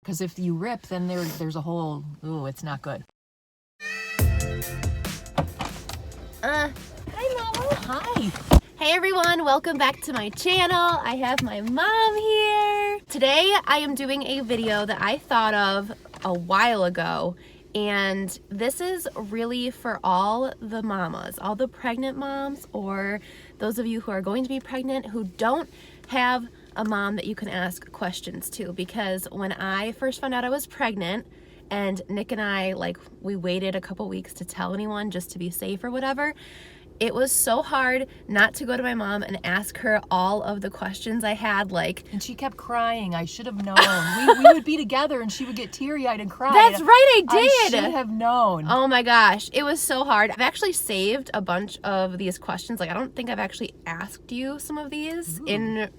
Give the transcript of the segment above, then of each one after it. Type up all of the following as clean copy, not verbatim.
Because if you rip, then there's a whole, ooh, it's not good. Hi, Mama. Hi. Hey, everyone. Welcome back to my channel. I have my mom here. Today, I am doing a video that I thought of a while ago. And this is really for all the mamas, all the pregnant moms, or those of you who are going to be pregnant who don't have a mom that you can ask questions to. Because when I first found out I was pregnant, and Nick and I, we waited a couple weeks to tell anyone just to be safe or whatever, it was so hard not to go to my mom and ask her all of the questions I had, And she kept crying. I should have known. We would be together and she would get teary-eyed and cry. That's right, I did. I should have known. Oh my gosh, it was so hard. I've actually saved a bunch of these questions. I don't think I've actually asked you some of these in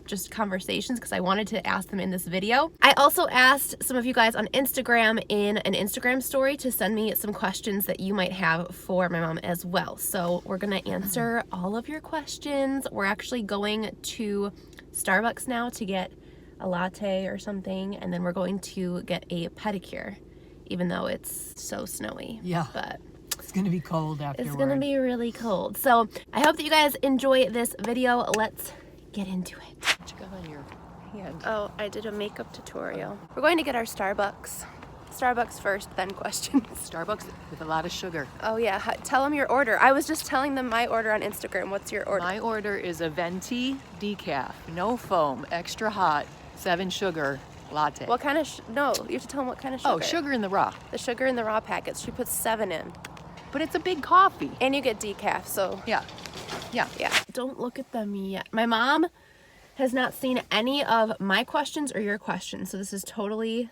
just conversations because I wanted to ask them in this video. I also asked some of you guys on Instagram in an Instagram story to send me some questions that you might have for my mom as well. So we're gonna answer all of your questions. We're actually going to Starbucks now to get a latte or something, and then we're going to get a pedicure, even though it's so snowy. Yeah. But it's gonna be cold afterward. it's gonna be really cold. So I hope that you guys enjoy this video. Let's get into it. What you got on your hand? Oh, I did a makeup tutorial. We're going to get our Starbucks. Starbucks first, then questions. Starbucks with a lot of sugar. Oh yeah, tell them your order. I was just telling them my order on Instagram. What's your order? My order is a venti decaf, no foam, extra hot, 7 sugar latte. What kind of, no, you have to tell them what kind of sugar. Oh, sugar in the raw. The sugar in the raw packets. She puts 7 in. But it's a big coffee. And you get decaf, so. Yeah. Yeah. Yeah. Don't look at them yet. My mom has not seen any of my questions or your questions, so this is totally,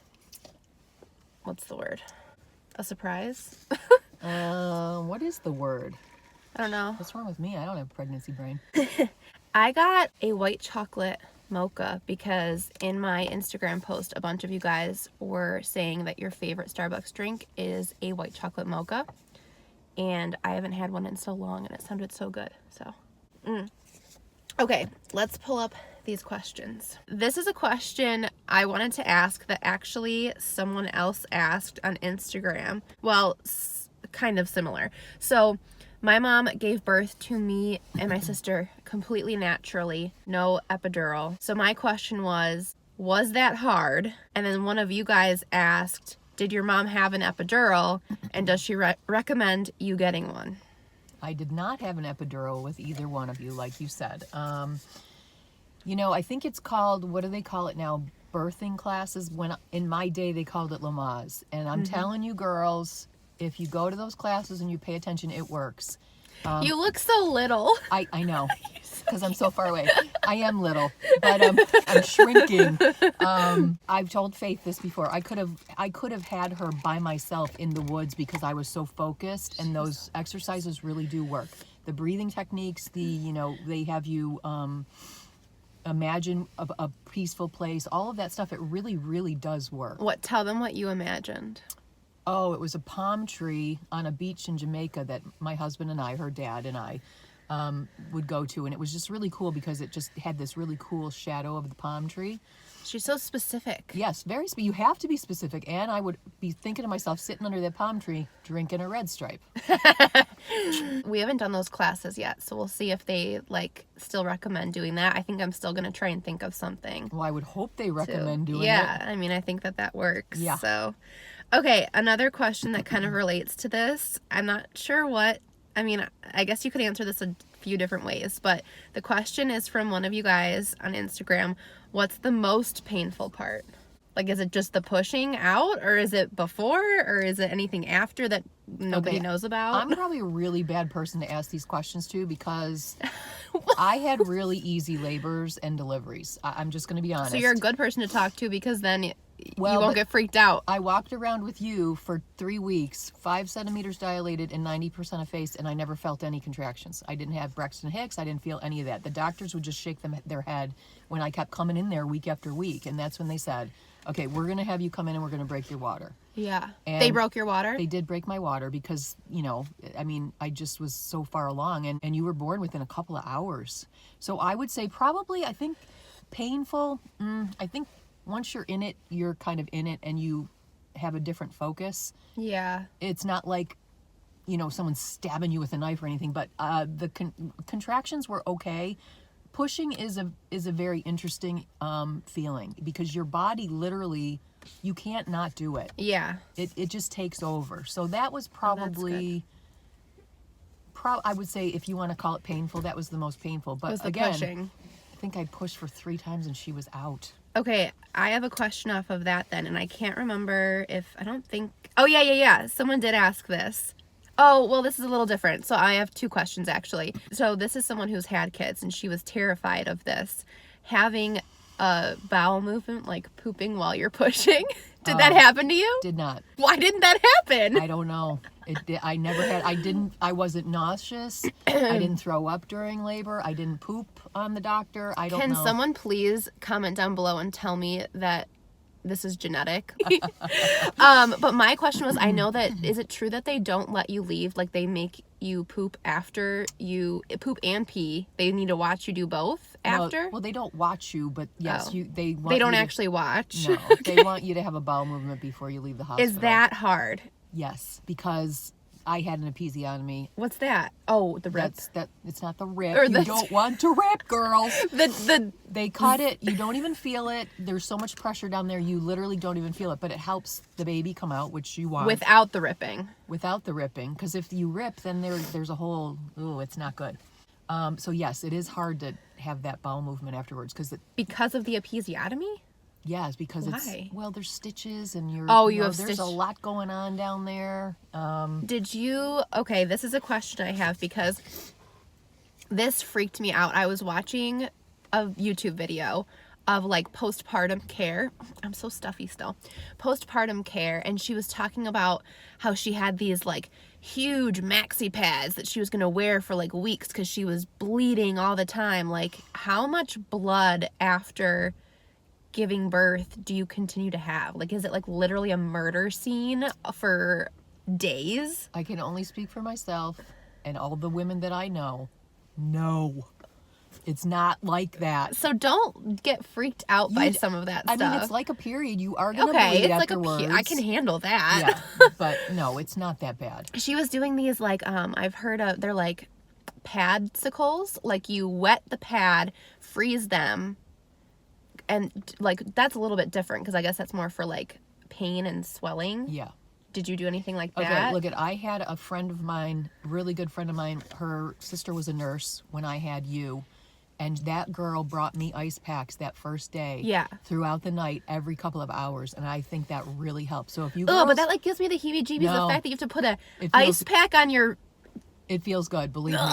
what's the word? A surprise? What is the word? I don't know. What's wrong with me? I don't have pregnancy brain. I got a white chocolate mocha because in my Instagram post, a bunch of you guys were saying that your favorite Starbucks drink is a white chocolate mocha. And I haven't had one in so long and it sounded so good, so. Okay, let's pull up these questions. This is a question I wanted to ask that actually someone else asked on Instagram. Well, kind of similar. So my mom gave birth to me and my sister completely naturally, no epidural. So my question was that hard? And then one of you guys asked, did your mom have an epidural, and does she recommend you getting one? I did not have an epidural with either one of you, like you said. You know, I think it's called, what do they call it now? Birthing classes. When in my day, they called it Lamaze. And I'm telling you girls, if you go to those classes and you pay attention, it works. You look so little. I know, because I'm so far away. I am little, but I'm shrinking. I've told Faith this before. I could have had her by myself in the woods because I was so focused, and those exercises really do work. The breathing techniques, they have you imagine a peaceful place. All of that stuff, it really, really does work. What? Tell them what you imagined. Oh, it was a palm tree on a beach in Jamaica that my husband and I, her dad and I, would go to. And it was just really cool because it just had this really cool shadow of the palm tree. She's so specific. Yes, very specific. You have to be specific. And I would be thinking to myself, sitting under that palm tree, drinking a Red Stripe. We haven't done those classes yet, so we'll see if they still recommend doing that. I think I'm still going to try and think of something. Well, I would hope they recommend doing it. Yeah, I mean, I think that works. Yeah. So, okay, another question that kind of relates to this. I'm not sure what, I guess you could answer this a few different ways, but the question is from one of you guys on Instagram. What's the most painful part? Is it just the pushing out, or is it before, or is it anything after that nobody knows about? I'm probably a really bad person to ask these questions to because I had really easy labors and deliveries. I'm just going to be honest. So you're a good person to talk to because then you Well, won't get freaked out. I walked around with you for 3 weeks, 5 centimeters dilated and 90% effaced, and I never felt any contractions. I didn't have Braxton Hicks. I didn't feel any of that. The doctors would just shake their head when I kept coming in there week after week, and that's when they said, okay, we're going to have you come in and we're going to break your water. Yeah. And they broke your water? They did break my water because, I just was so far along, and you were born within a couple of hours. So I would say probably, I think painful, once you're in it, you're kind of in it, and you have a different focus. Yeah. It's not like, you know, someone's stabbing you with a knife or anything, but the contractions were okay. Pushing is a very interesting feeling, because your body literally, you can't not do it. Yeah. It just takes over. So that was probably, I would say, if you want to call it painful, that was the most painful. But Was the again, pushing. I think I pushed for 3 times and she was out. Okay, I have a question off of that then, and I can't remember if, I don't think, oh yeah. Someone did ask this. Oh, well, this is a little different. So I have 2 questions, actually. So this is someone who's had kids, and she was terrified of this. Having a bowel movement, like pooping while you're pushing. Did that happen to you? Did not. Why didn't that happen? I don't know. I never had, I wasn't nauseous. I didn't throw up during labor. I didn't poop on the doctor. I don't know. Can someone please comment down below and tell me that this is genetic? But my question was, I know that, is it true that they don't let you leave? Like, they make you poop after you poop and pee? They need to watch you do both after? Well, they don't watch you, but yes, they want They don't you to- actually watch. No, they want you to have a bowel movement before you leave the hospital. Is that hard? Yes, because I had an episiotomy. What's that? Oh, the rip. It's not the rip. Or You the- don't want to rip, girls. The They cut it. You don't even feel it. There's so much pressure down there. You literally don't even feel it. But it helps the baby come out, which you want. without the ripping. Without the ripping. Because if you rip, then there's a whole, it's not good. So yes, it is hard to have that bowel movement afterwards. Because of the episiotomy? Yes, because Why? there's stitches and you're, you have there's stitch- a lot going on down there. Did you, okay, this is a question I have because this freaked me out. I was watching a YouTube video of like postpartum care. I'm so stuffy still. Postpartum care, and she was talking about how she had these like huge maxi pads that she was going to wear for like weeks because she was bleeding all the time. Like, how much blood after giving birth do you continue to have? Like, is it like literally a murder scene for days? I can only speak for myself and all the women that I know. No, it's not like that. So don't get freaked out by some of that stuff. I mean, it's like a period. You are going to okay, bleed it's like afterwards. I can handle that. Yeah, but no, it's not that bad. She was doing these like I've heard of, they're like padsicles. Like, you wet the pad, freeze them, and like that's a little bit different because I guess that's more for like pain and swelling. Yeah. Did you do anything like Okay, that? look, I had a friend of mine, really good friend of mine, her sister was a nurse when I had you, and that girl brought me ice packs that first day. Yeah. Throughout the night, every couple of hours, and I think that really helped. So if you Oh, girls, but that like gives me the heebie-jeebies. No. The fact that you have to put a It feels- ice pack on your. it feels good, believe me.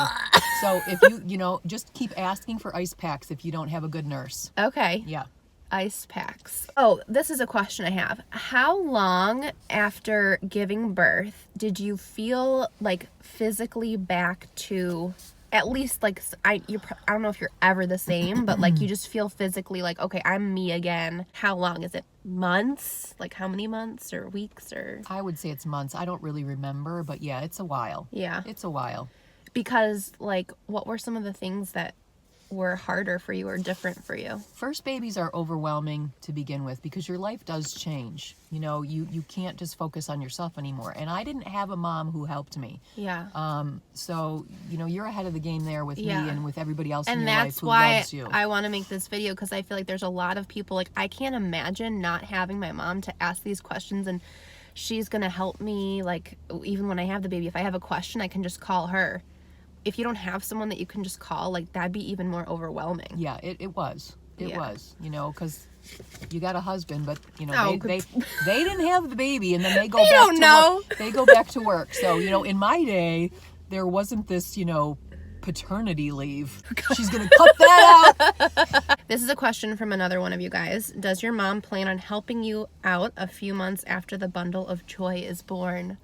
So if you just keep asking for ice packs if you don't have a good nurse. Okay. Yeah. Ice packs. Oh, this is a question I have. How long after giving birth did you feel like physically back to, at least like, I don't know if you're ever the same, but like you just feel physically like, okay, I'm me again. How long? Is it months? Like how many months or weeks or? I would say it's months. I don't really remember, but yeah, it's a while. Yeah. It's a while. Because like, what were some of the things that were harder for you or different for you? First babies are overwhelming to begin with because your life does change. You know, you can't just focus on yourself anymore. And I didn't have a mom who helped me. Yeah. So, you're ahead of the game there with Yeah. me and with everybody else in And your life that's who why loves you. I want to make this video, because I feel like there's a lot of people, like, I can't imagine not having my mom to ask these questions, and she's gonna help me, like, even when I have the baby. If I have a question, I can just call her. If you don't have someone that you can just call, like, that'd be even more overwhelming. Yeah, it was. It Yeah. was, because you got a husband, but, Oh, they didn't have the baby, and then they go They back don't to know. work. They go back to work. So, in my day, there wasn't this, paternity leave. She's going to cut that out. This is a question from another one of you guys. Does your mom plan on helping you out a few months after the bundle of joy is born?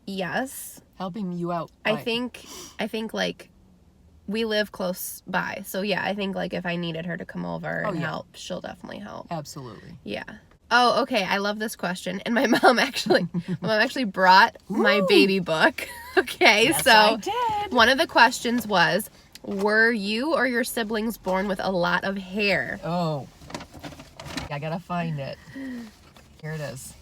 Yes. Helping you out. I Right. think like we live close by. So yeah, I think like if I needed her to come over and yeah. help, she'll definitely help. Absolutely. Yeah. Oh, okay. I love this question. And my mom actually brought my baby book. Okay. Yes, so I did. one of the questions was, were you or your siblings born with a lot of hair? Oh. I gotta find it. Here it is.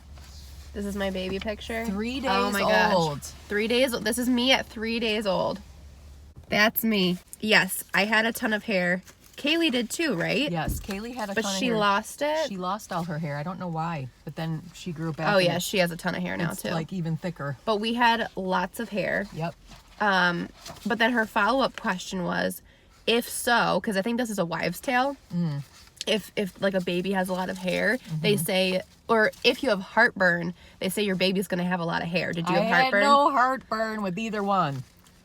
This is my baby picture. 3 days oh my gosh. old. 3 days. This is me at 3 days old. That's me. Yes, I had a ton of hair. Kaylee did too, right? Yes, Kaylee had a ton of hair. But she lost it? She lost all her hair. I don't know why. But then she grew back. Oh, yeah, she has a ton of hair now, it's too. like even thicker. But we had lots of hair. Yep. But then her follow-up question was, if so, because I think this is a wives' tale, if like a baby has a lot of hair, they say, or if you have heartburn, they say your baby's going to have a lot of hair. Did you have heartburn? I had no heartburn with either one.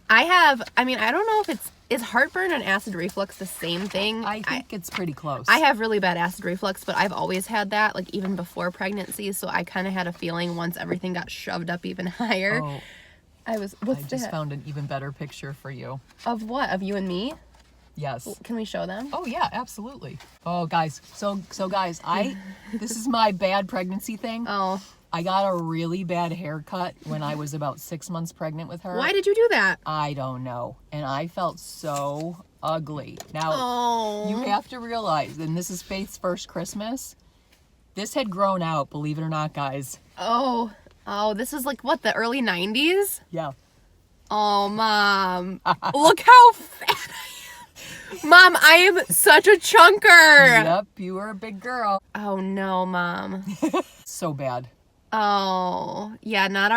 I don't know if is heartburn and acid reflux the same thing? I think it's pretty close. I have really bad acid reflux, but I've always had that, like even before pregnancy, so I kind of had a feeling once everything got shoved up even higher. Oh, I just found an even better picture for you. Of what? Of you and me? Yes. Can we show them? Oh yeah, absolutely. Oh guys, so guys, this is my bad pregnancy thing. Oh. I got a really bad haircut when I was about 6 months pregnant with her. Why did you do that? I don't know. And I felt so ugly. Now, you have to realize, and this is Faith's first Christmas, this had grown out, believe it or not, guys. Oh, this is like, what, the early 90s? Yeah. Oh, Mom. Look how fat I am. Mom, I am such a chunker. Yep, you were a big girl. Oh, no, Mom. So bad. Oh, yeah, not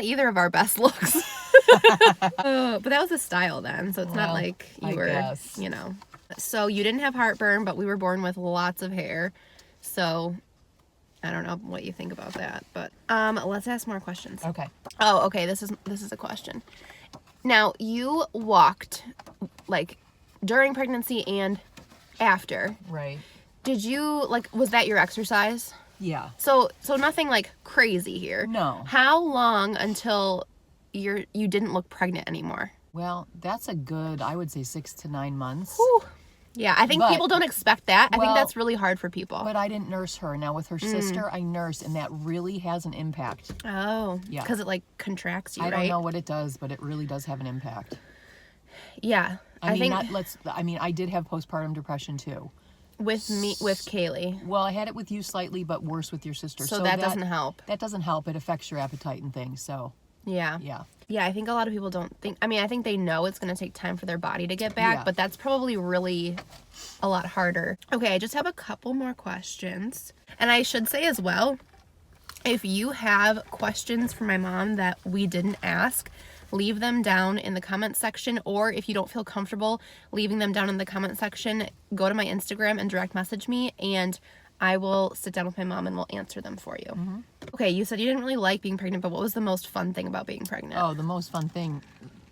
either of our best looks. But that was a style then, so it's not like you were, guess. you know. So you didn't have heartburn, but we were born with lots of hair. So I don't know what you think about that, but let's ask more questions. Okay. Oh, okay, this is a question. Now, you walked like during pregnancy and after. Right. Did you was that your exercise? Yeah. So nothing like crazy here. No. How long until you didn't look pregnant anymore? Well, that's a good, I would say 6 to 9 months. Whew. Yeah, I think people don't expect that. I think that's really hard for people. But I didn't nurse her. Now with her sister, I nurse, and that really has an impact. Oh. Yeah. Because it contracts you, I right? don't know what it does, but it really does have an impact. Yeah. I did have postpartum depression too. With Kaylee. Well, I had it with you slightly, but worse with your sister. So that doesn't help. That doesn't help. It affects your appetite and things. So. Yeah. Yeah. Yeah, I think a lot of people don't think. I think they know it's going to take time for their body to get back, but that's probably really a lot harder. Okay, I just have a couple more questions. And I should say as well, if you have questions for my mom that we didn't ask, leave them down in the comment section, or if you don't feel comfortable leaving them down in the comment section, go to my Instagram and direct message me, and I will sit down with my mom and we'll answer them for you. Mm-hmm. Okay, you said you didn't really like being pregnant, but what was the most fun thing about being pregnant? Oh, the most fun thing,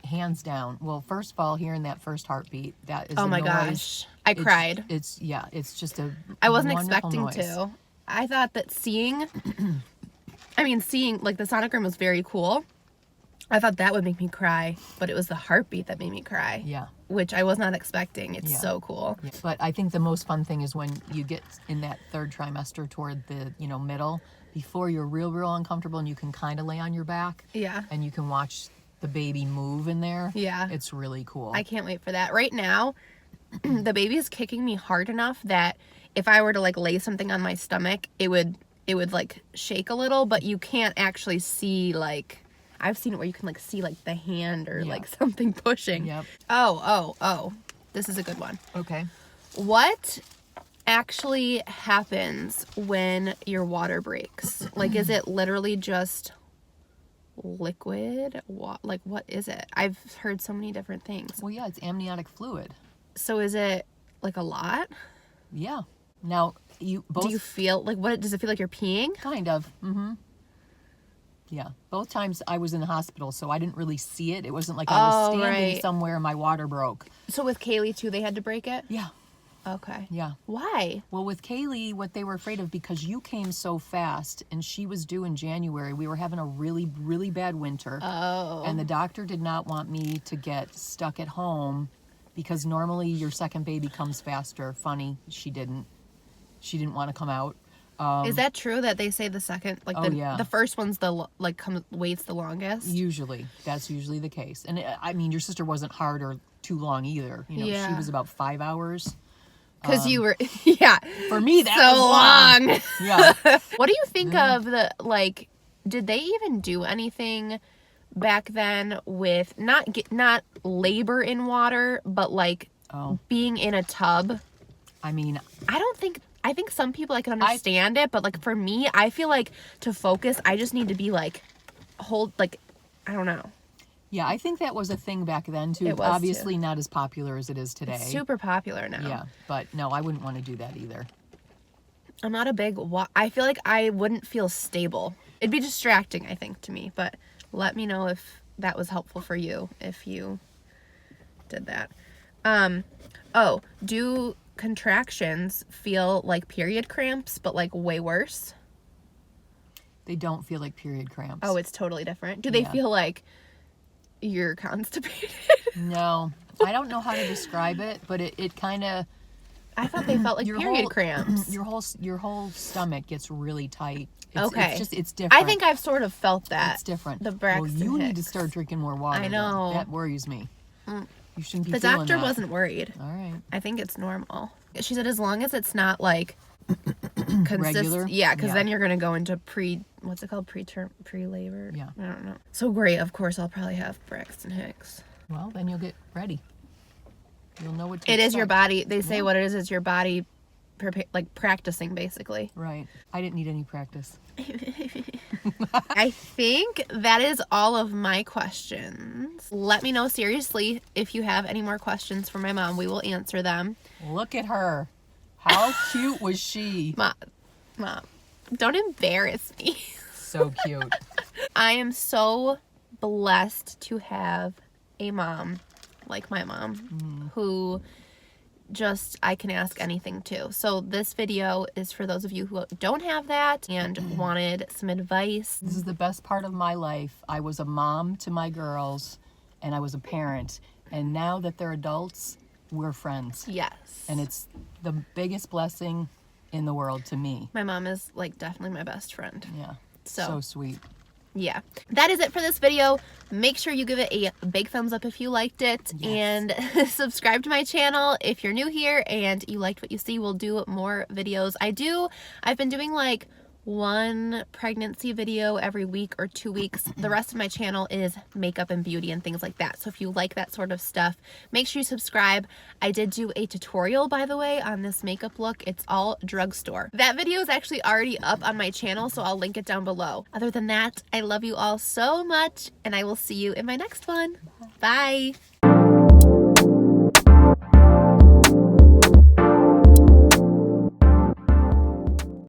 hands down. Well, first of all, hearing that first heartbeat, that is oh my gosh. I cried. It's just a I wasn't wonderful expecting noise. to. I thought that seeing like the sonogram was very cool. I thought that would make me cry, but it was the heartbeat that made me cry. Yeah. Which I was not expecting. It's so cool. Yeah. But I think the most fun thing is when you get in that third trimester toward the, middle, before you're real uncomfortable and you can kind of lay on your back. Yeah. And you can watch the baby move in there. Yeah. It's really cool. I can't wait for that. Right now, the baby is kicking me hard enough that if I were to lay something on my stomach, it would shake a little, but you can't actually see I've seen it where you can see the hand or something pushing. Yep. Oh. This is a good one. Okay. What actually happens when your water breaks? Is it literally just liquid? What is it? I've heard so many different things. Well, yeah, it's amniotic fluid. So is it a lot? Yeah. Now, do you feel what does it feel like you're peeing? Kind of. Mm-hmm. Yeah. Both times I was in the hospital, so I didn't really see it. It wasn't like I was standing somewhere and my water broke. So with Kaylee too, they had to break it? Yeah. Okay. Yeah. Why? Well, with Kaylee, what they were afraid of, because you came so fast and she was due in January, we were having a really, really bad winter. Oh. And the doctor did not want me to get stuck at home because normally your second baby comes faster. Funny, she didn't. She didn't want to come out. Is that true that they say the second, the first one's waits the longest? Usually. That's usually the case. And your sister wasn't hard or too long either. She was about 5 hours. Because you were, yeah. For me, that so was long. Yeah. What do you think of the, like, did they even do anything back then with not labor in water, but like being in a tub? I mean, I think some people I can understand it, but like for me, I feel like to focus, I just need to be like, I don't know. Yeah, I think that was a thing back then too. It was Obviously not as popular as it is today. It's super popular now. Yeah, but no, I wouldn't want to do that either. I'm not a big, I feel like I wouldn't feel stable. It'd be distracting, I think, to me, but let me know if that was helpful for you, if you did that. Oh, do contractions feel like period cramps, but like way worse? They don't feel like period cramps. Oh, it's totally different. Do they feel like you're constipated? No, I don't know how to describe it, but it kind of. I thought they felt like period cramps. Your whole stomach gets really tight. Okay. It's different. I think I've sort of felt that. It's different. The Braxton Well, you need to Hicks. start drinking more water. I know. That worries me. You shouldn't be The feeling doctor that. wasn't worried. All right. I think it's normal. She said as long as it's not like Regular? Yeah, because Yeah. then you're gonna go into what's it called? Pre-labor? Yeah. I don't know. So great. Of course, I'll probably have Braxton Hicks. Well, then you'll get ready. You'll know what to It is your expect. body. They say what it is your body like practicing, basically. Right. I didn't need any practice. I think that is all of my questions. Let me know seriously if you have any more questions for my mom. We will answer them. Look at her. How cute was she? Mom, don't embarrass me. So cute. I am so blessed to have a mom like my mom who just I can ask anything to. So this video is for those of you who don't have that and wanted some advice. This is the best part of my life. I was a mom to my girls and I was a parent. And now that they're adults, we're friends. Yes. And it's the biggest blessing in the world to me. My mom is like definitely my best friend. Yeah. So So sweet. yeah, that is it for this video. Make sure you give it a big thumbs up if you liked it, and subscribe to my channel if you're new here and you liked what you see. We'll do more videos. I've been doing like one pregnancy video every week or 2 weeks. The rest of my channel is makeup and beauty and things like that. So if you like that sort of stuff, make sure you subscribe. I did do a tutorial, by the way, on this makeup look. It's all drugstore. That video is actually already up on my channel, so I'll link it down below. Other than that, I love you all so much, and I will see you in my next one. Bye.